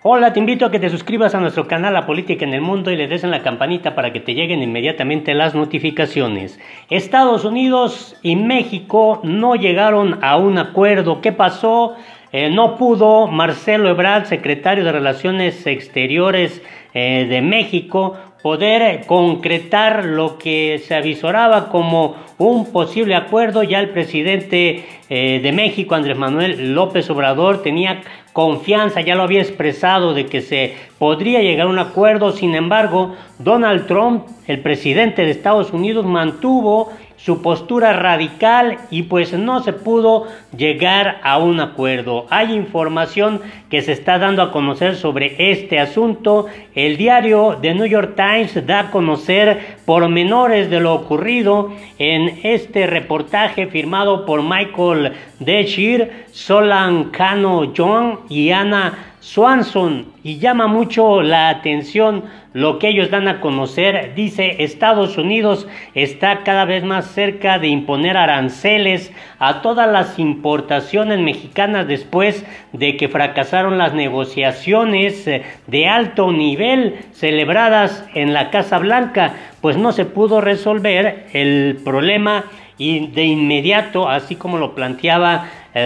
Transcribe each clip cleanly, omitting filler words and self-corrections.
Hola, te invito a que te suscribas a nuestro canal La Política en el Mundo y le des en la campanita para que te lleguen inmediatamente las notificaciones. Estados Unidos y México no llegaron a un acuerdo. ¿Qué pasó? No pudo Marcelo Ebrard, secretario de Relaciones Exteriores de México, poder concretar lo que se avisoraba como un posible acuerdo. Ya el presidente de México, Andrés Manuel López Obrador, tenía confianza, ya lo había expresado de que se podría llegar a un acuerdo. Sin embargo, Donald Trump, el presidente de Estados Unidos, mantuvo su postura radical y pues no se pudo llegar a un acuerdo. Hay información que se está dando a conocer sobre este asunto. El diario The New York Times da a conocer pormenores de lo ocurrido en este reportaje firmado por Michael Deshir, Solan Cano-Young y Anna Swanson, y llama mucho la atención lo que ellos dan a conocer. Dice: Estados Unidos está cada vez más cerca de imponer aranceles a todas las importaciones mexicanas después de que fracasaron las negociaciones de alto nivel celebradas en la Casa Blanca, pues no se pudo resolver el problema y de inmediato, así como lo planteaba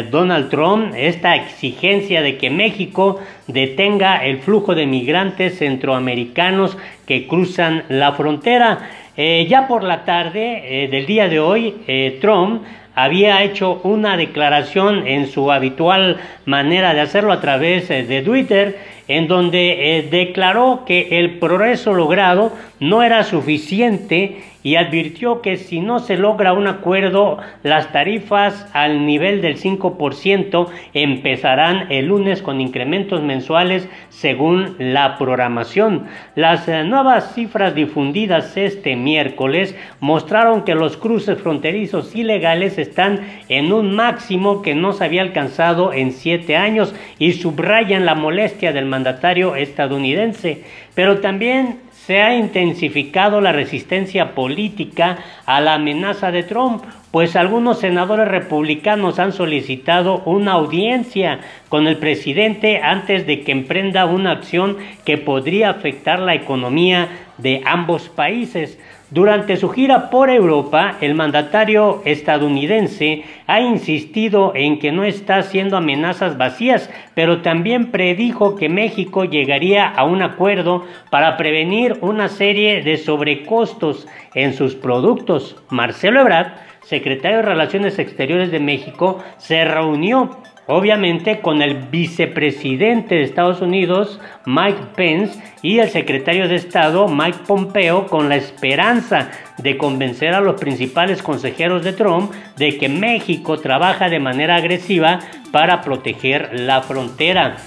Donald Trump, esta exigencia de que México detenga el flujo de migrantes centroamericanos que cruzan la frontera. Ya por la tarde del día de hoy, Trump había hecho una declaración en su habitual manera de hacerlo a través de Twitter, en donde declaró que el progreso logrado no era suficiente y advirtió que si no se logra un acuerdo, las tarifas al nivel del 5% empezarán el lunes con incrementos mensuales según la programación. Las nuevas cifras difundidas este miércoles mostraron que los cruces fronterizos ilegales están en un máximo que no se había alcanzado en 7 años y subrayan la molestia del mandatario estadounidense, pero también se ha intensificado la resistencia política a la amenaza de Trump, pues algunos senadores republicanos han solicitado una audiencia con el presidente antes de que emprenda una acción que podría afectar la economía de ambos países. Durante su gira por Europa, el mandatario estadounidense ha insistido en que no está haciendo amenazas vacías, pero también predijo que México llegaría a un acuerdo para prevenir una serie de sobrecostos en sus productos. Marcelo Ebrard, secretario de Relaciones Exteriores de México, se reunió obviamente con el vicepresidente de Estados Unidos, Mike Pence, y el secretario de Estado, Mike Pompeo, con la esperanza de convencer a los principales consejeros de Trump de que México trabaja de manera agresiva para proteger la frontera.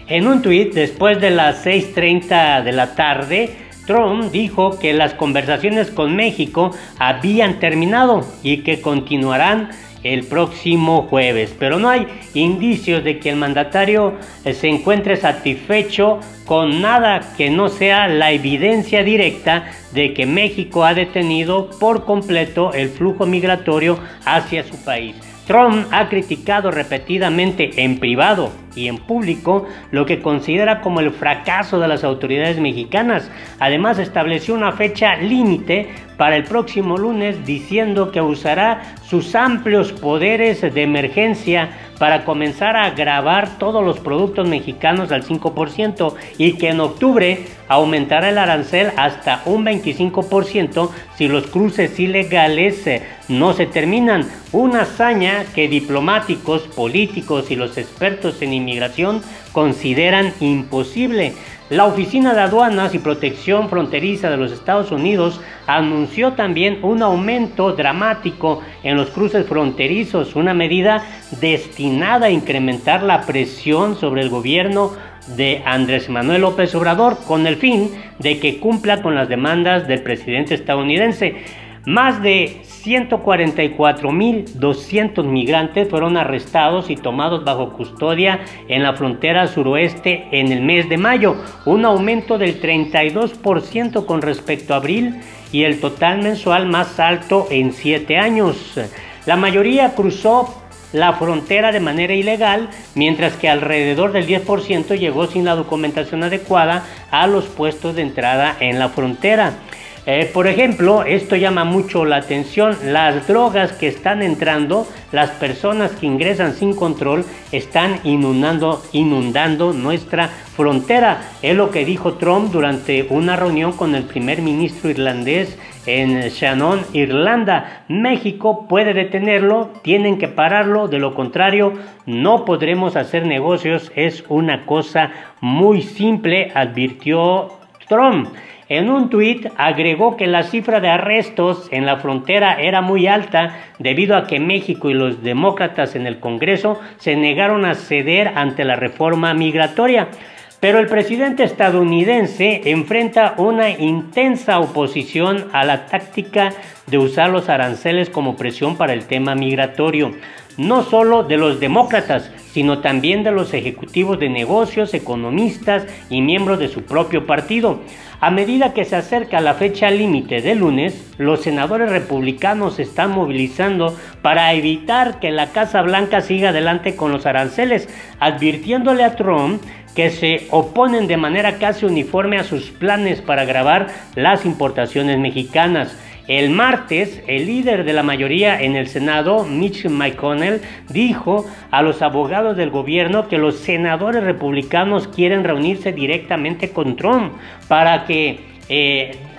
En un tuit, después de las 6:30 de la tarde, Trump dijo que las conversaciones con México habían terminado y que continuarán el próximo jueves, pero no hay indicios de que el mandatario se encuentre satisfecho con nada que no sea la evidencia directa de que México ha detenido por completo el flujo migratorio hacia su país. Trump ha criticado repetidamente en privado y en público lo que considera como el fracaso de las autoridades mexicanas. Además, estableció una fecha límite para el próximo lunes, diciendo que usará sus amplios poderes de emergencia para comenzar a gravar todos los productos mexicanos al 5% y que en octubre aumentará el arancel hasta un 25% si los cruces ilegales no se terminan. Una hazaña que diplomáticos, políticos y los expertos en inmigración consideran imposible. La Oficina de Aduanas y Protección Fronteriza de los Estados Unidos anunció también un aumento dramático en los cruces fronterizos, una medida destinada a incrementar la presión sobre el gobierno de Andrés Manuel López Obrador con el fin de que cumpla con las demandas del presidente estadounidense. Más de 144.200 migrantes fueron arrestados y tomados bajo custodia en la frontera suroeste en el mes de mayo, un aumento del 32% con respecto a abril y el total mensual más alto en 7 años. La mayoría cruzó la frontera de manera ilegal, mientras que alrededor del 10% llegó sin la documentación adecuada a los puestos de entrada en la frontera. Por ejemplo, esto llama mucho la atención, las drogas que están entrando, las personas que ingresan sin control están inundando nuestra frontera. Es lo que dijo Trump durante una reunión con el primer ministro irlandés en Shannon, Irlanda. México puede detenerlo, tienen que pararlo, de lo contrario no podremos hacer negocios, es una cosa muy simple, advirtió Trump. En un tuit agregó que la cifra de arrestos en la frontera era muy alta debido a que México y los demócratas en el Congreso se negaron a ceder ante la reforma migratoria. Pero el presidente estadounidense enfrenta una intensa oposición a la táctica de usar los aranceles como presión para el tema migratorio, no solo de los demócratas, sino también de los ejecutivos de negocios, economistas y miembros de su propio partido. A medida que se acerca la fecha límite de lunes, los senadores republicanos se están movilizando para evitar que la Casa Blanca siga adelante con los aranceles, advirtiéndole a Trump que se oponen de manera casi uniforme a sus planes para gravar las importaciones mexicanas. El martes, el líder de la mayoría en el Senado, Mitch McConnell, dijo a los abogados del gobierno que los senadores republicanos quieren reunirse directamente con Trump para que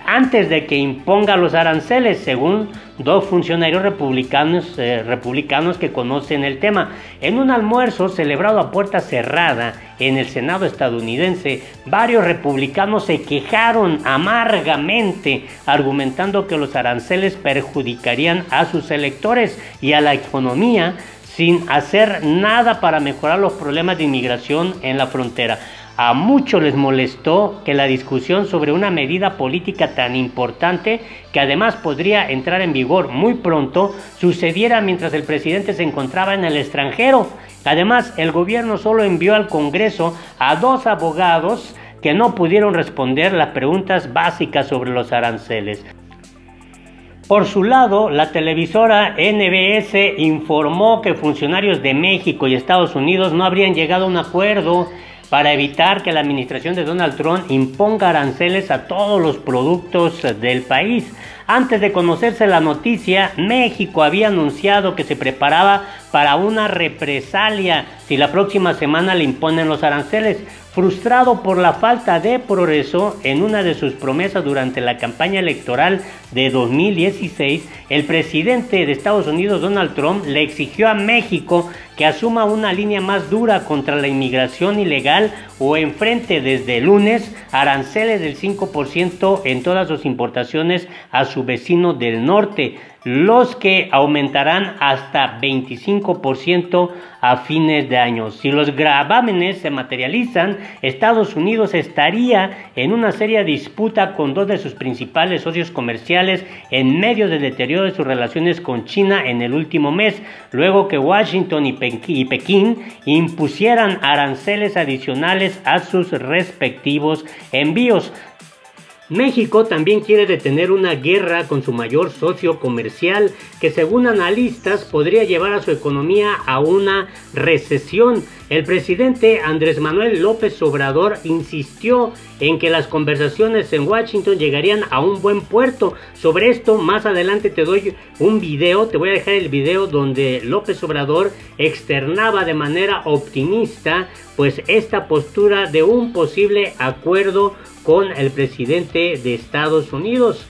antes de que imponga los aranceles, según dos funcionarios republicanos que conocen el tema. En un almuerzo celebrado a puerta cerrada en el Senado estadounidense, varios republicanos se quejaron amargamente, argumentando que los aranceles perjudicarían a sus electores y a la economía, sin hacer nada para mejorar los problemas de inmigración en la frontera. A muchos les molestó que la discusión sobre una medida política tan importante, que además podría entrar en vigor muy pronto, sucediera mientras el presidente se encontraba en el extranjero. Además, el gobierno solo envió al Congreso a dos abogados que no pudieron responder las preguntas básicas sobre los aranceles. Por su lado, la televisora NBS informó que funcionarios de México y Estados Unidos no habrían llegado a un acuerdo para evitar que la administración de Donald Trump imponga aranceles a todos los productos del país. Antes de conocerse la noticia, México había anunciado que se preparaba para una represalia si la próxima semana le imponen los aranceles. Frustrado por la falta de progreso en una de sus promesas durante la campaña electoral de 2016, el presidente de Estados Unidos, Donald Trump, le exigió a México que asuma una línea más dura contra la inmigración ilegal o enfrente desde el lunes aranceles del 5% en todas sus importaciones a su vecino del norte, los que aumentarán hasta 25% a fines de año. Si los gravámenes se materializan, Estados Unidos estaría en una seria disputa con dos de sus principales socios comerciales en medio del deterioro de sus relaciones con China en el último mes, luego que Washington y Pekín impusieran aranceles adicionales a sus respectivos envíos. México también quiere detener una guerra con su mayor socio comercial que, según analistas, podría llevar a su economía a una recesión. El presidente Andrés Manuel López Obrador insistió en que las conversaciones en Washington llegarían a un buen puerto. Sobre esto, más adelante te doy un video, te voy a dejar el video donde López Obrador externaba de manera optimista pues esta postura de un posible acuerdo con el presidente de Estados Unidos.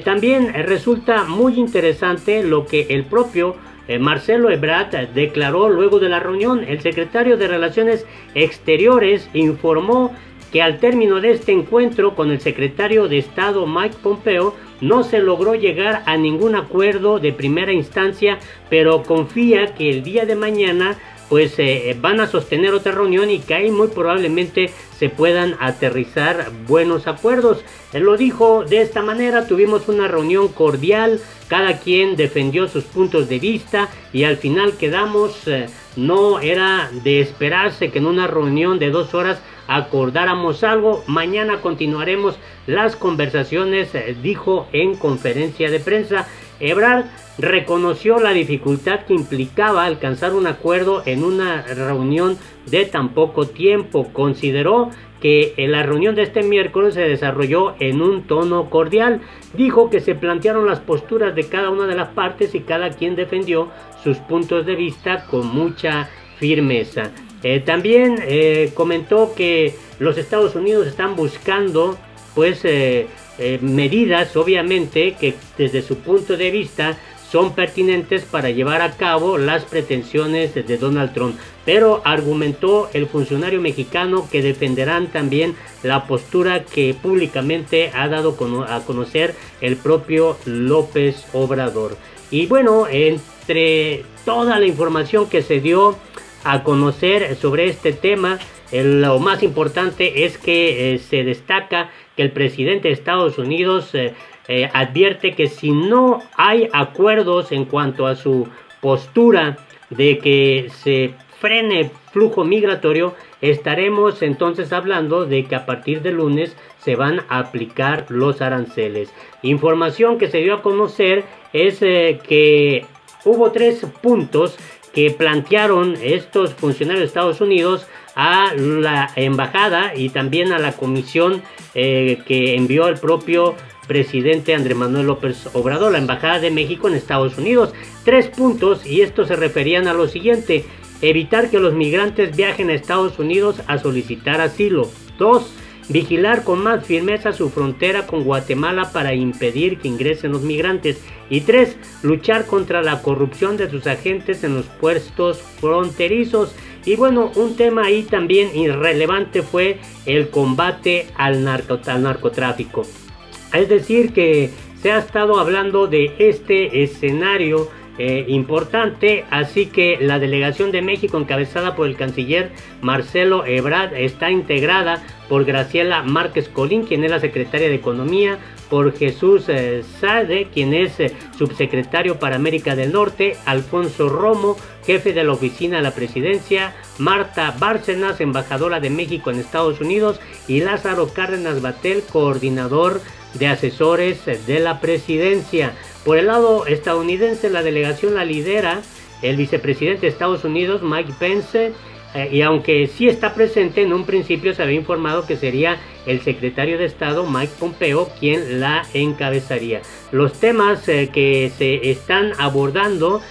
También resulta muy interesante lo que el propio Marcelo Ebrard declaró luego de la reunión. El secretario de Relaciones Exteriores informó que al término de este encuentro con el secretario de Estado Mike Pompeo no se logró llegar a ningún acuerdo de primera instancia, pero confía que el día de mañana pues van a sostener otra reunión y que ahí muy probablemente se puedan aterrizar buenos acuerdos. Él lo dijo de esta manera: tuvimos una reunión cordial, cada quien defendió sus puntos de vista y al final quedamos, no era de esperarse que en una reunión de 2 horas acordáramos algo. Mañana continuaremos las conversaciones, dijo en conferencia de prensa. Ebrard reconoció la dificultad que implicaba alcanzar un acuerdo en una reunión de tan poco tiempo. Consideró que la reunión de este miércoles se desarrolló en un tono cordial. Dijo que se plantearon las posturas de cada una de las partes y cada quien defendió sus puntos de vista con mucha firmeza. También comentó que los Estados Unidos están buscando pues medidas, obviamente, que desde su punto de vista son pertinentes para llevar a cabo las pretensiones de Donald Trump. Pero argumentó el funcionario mexicano que defenderán también la postura que públicamente ha dado a conocer el propio López Obrador. Y bueno, entre toda la información que se dio a conocer sobre este tema, lo más importante es que se destaca que el presidente de Estados Unidos advierte que si no hay acuerdos en cuanto a su postura de que se frene el flujo migratorio, estaremos entonces hablando de que a partir de lunes se van a aplicar los aranceles. Información que se dio a conocer es que hubo 3 puntos que plantearon estos funcionarios de Estados Unidos a la embajada y también a la comisión que envió el propio presidente Andrés Manuel López Obrador, la embajada de México en Estados Unidos. 3 puntos, y estos se referían a lo siguiente: evitar que los migrantes viajen a Estados Unidos a solicitar asilo. 2. Vigilar con más firmeza su frontera con Guatemala para impedir que ingresen los migrantes. Y 3. Luchar contra la corrupción de sus agentes en los puestos fronterizos. Y bueno, un tema ahí también irrelevante fue el combate al narcotráfico. Es decir, que se ha estado hablando de este escenario importante, así que la delegación de México encabezada por el canciller Marcelo Ebrard está integrada por Graciela Márquez Colín, quien es la secretaria de Economía, por Jesús Sade, quien es subsecretario para América del Norte, Alfonso Romo, jefe de la oficina de la presidencia, Marta Bárcenas, embajadora de México en Estados Unidos, y Lázaro Cárdenas Batel, coordinador de asesores de la presidencia. Por el lado estadounidense, la delegación la lidera el vicepresidente de Estados Unidos, Mike Pence, y aunque sí está presente, en un principio se había informado que sería el secretario de Estado, Mike Pompeo, quien la encabezaría. Los temas que se están abordando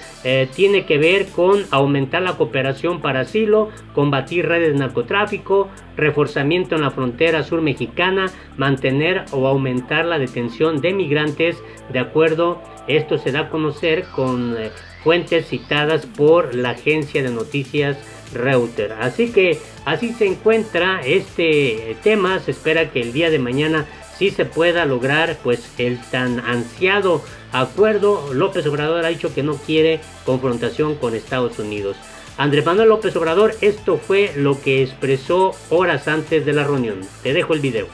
tiene que ver con aumentar la cooperación para asilo, combatir redes de narcotráfico, reforzamiento en la frontera sur mexicana, mantener o aumentar la detención de migrantes. De acuerdo, esto se da a conocer con fuentes citadas por la agencia de noticias Reuters. Así que así se encuentra este tema. Se espera que el día de mañana sí se pueda lograr pues el tan ansiado acuerdo. López Obrador ha dicho que no quiere confrontación con Estados Unidos. Andrés Manuel López Obrador, esto fue lo que expresó horas antes de la reunión. Te dejo el video.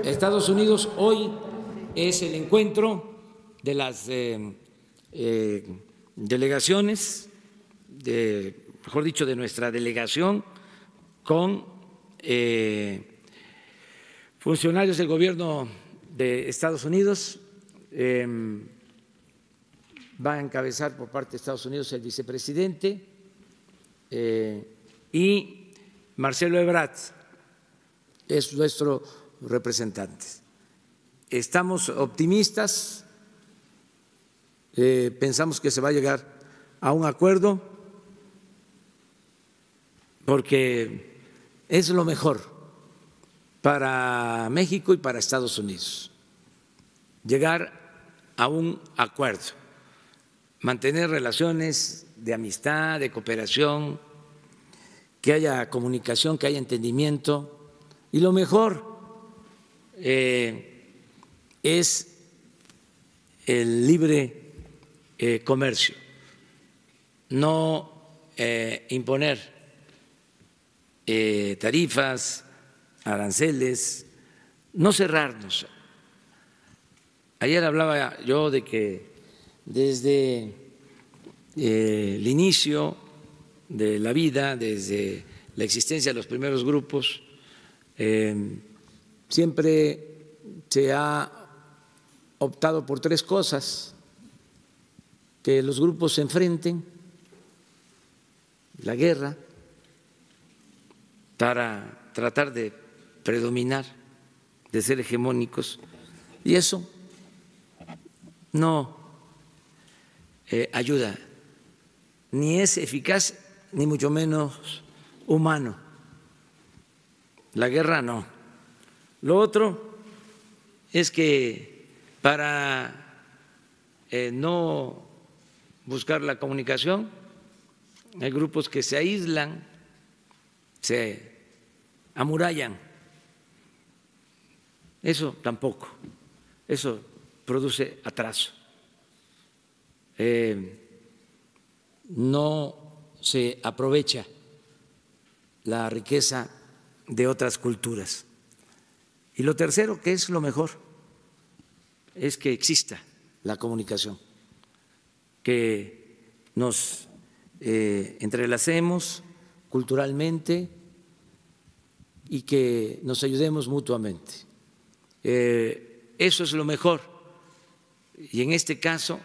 Estados Unidos hoy es el encuentro de las delegaciones, mejor dicho, de nuestra delegación con funcionarios del gobierno de Estados Unidos. Va a encabezar por parte de Estados Unidos el vicepresidente y Marcelo Ebrard es nuestro representante. Estamos optimistas, pensamos que se va a llegar a un acuerdo porque es lo mejor para México y para Estados Unidos, llegar a un acuerdo, mantener relaciones de amistad, de cooperación, que haya comunicación, que haya entendimiento, y lo mejor es el libre comercio, no imponer tarifas, aranceles, no cerrarnos. Ayer hablaba yo de que desde el inicio de la vida, desde la existencia de los primeros grupos, siempre se ha optado por tres cosas: que los grupos se enfrenten, la guerra, para tratar de predominar, de ser hegemónicos, y eso no ayuda, ni es eficaz, ni mucho menos humano. La guerra no. Lo otro es que para no buscar la comunicación, hay grupos que se aíslan, se amurallan. Eso tampoco, eso produce atraso. No se aprovecha la riqueza de otras culturas. Y lo tercero, que es lo mejor, es que exista la comunicación, que nos entrelacemos culturalmente y que nos ayudemos mutuamente. Eso es lo mejor. Y en este caso,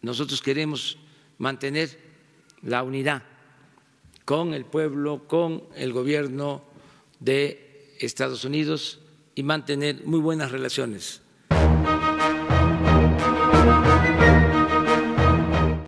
nosotros queremos mantener la unidad con el pueblo, con el gobierno de Estados Unidos y mantener muy buenas relaciones